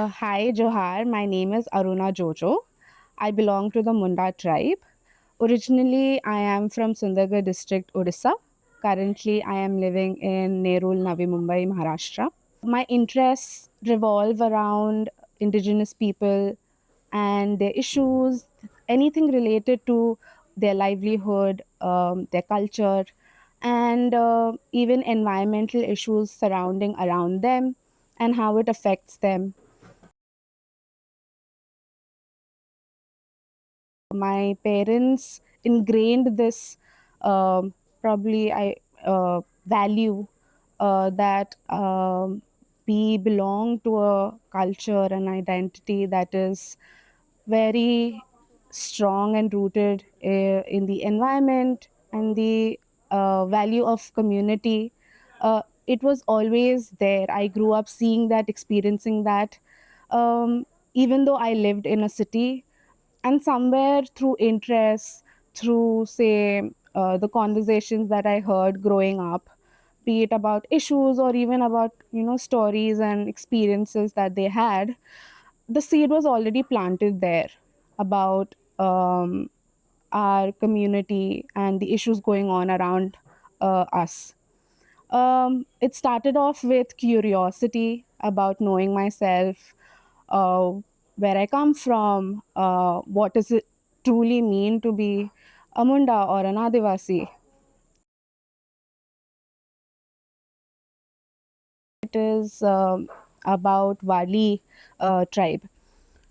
Hi, Johar. My name is Aruna Jojo. I belong to the Munda tribe. Originally, I am from Sundargarh district, Odisha. Currently, I am living in Nerul, Navi Mumbai, Maharashtra. My interests revolve around indigenous people and their issues, anything related to their livelihood, their culture, and even environmental issues surrounding around them and how it affects them. My parents ingrained this probably I value that we belong to a culture and identity that is very strong and rooted in the environment and the value of community. It was always there. I grew up seeing that, experiencing that. Even though I lived in a city, and somewhere through interest, through say the conversations that I heard growing up, be it about issues or even about stories and experiences that they had, the seed was already planted there about our community and the issues going on around us. It started off with curiosity about knowing myself, uh, where I come from, what does it truly mean to be a Munda or an Adivasi. It is about Wali tribe.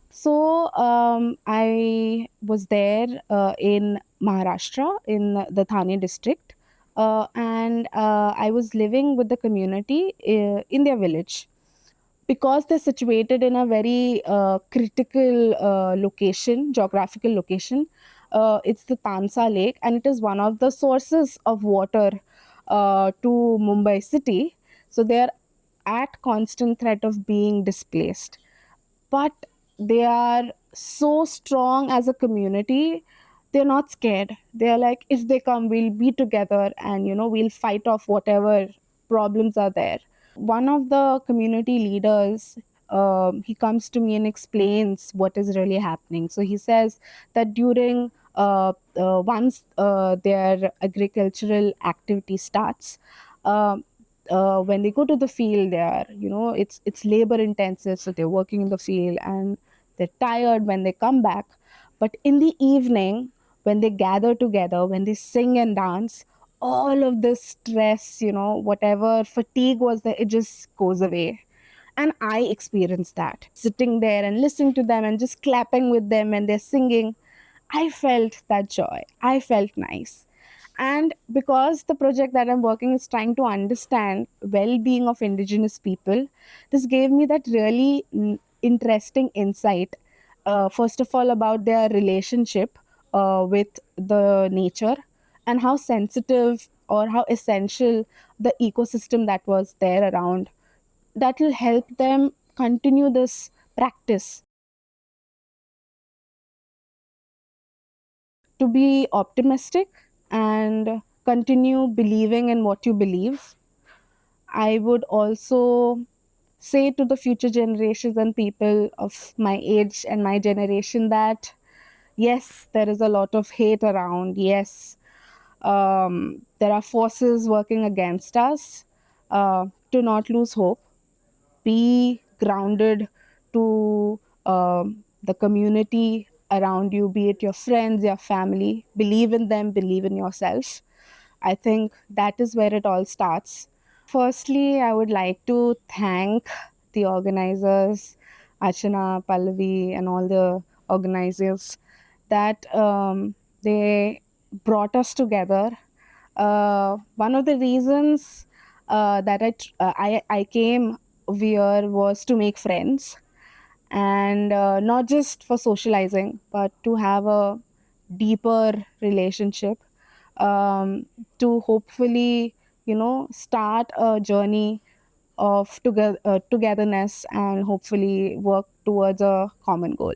So I was there in Maharashtra in the Thane district, and I was living with the community in their village because they're situated in a very critical location, geographical location. It's the Tansa Lake, and it is one of the sources of water to Mumbai city. So they are at constant threat of being displaced, but they are so strong as a community. They're not scared. They're like, if they come, we'll be together, and we'll fight off whatever problems are there. One of the community leaders, he comes to me and explains what is really happening. So he says that during once their agricultural activity starts, um, when they go to the field, they are, it's labor intensive, so they're working in the field and they're tired when they come back. But in the evening, when they gather together, when they sing and dance, all of this stress, whatever fatigue was there, it just goes away. And I experienced that sitting there and listening to them and just clapping with them when they're singing. I felt that joy. I felt nice. And because the project that I'm working is trying to understand well-being of indigenous people, this gave me that really interesting insight. First of all, about their relationship with the nature and how sensitive or how essential the ecosystem that was there around, that will help them continue this practice. To be optimistic and continue believing in what you believe. I would also say to the future generations and people of my age and my generation that yes, there is a lot of hate around. Yes, there are forces working against us. To not lose hope, be grounded to the community around you, be it your friends, your family. Believe in them, believe in yourself. I think that is where it all starts. Firstly, I would like to thank the organizers, Achana, Pallavi, and all the organizers that they brought us together. One of the reasons that I came here was to make friends, and not just for socializing, but to have a deeper relationship, to hopefully start a journey of togetherness and hopefully work towards a common goal.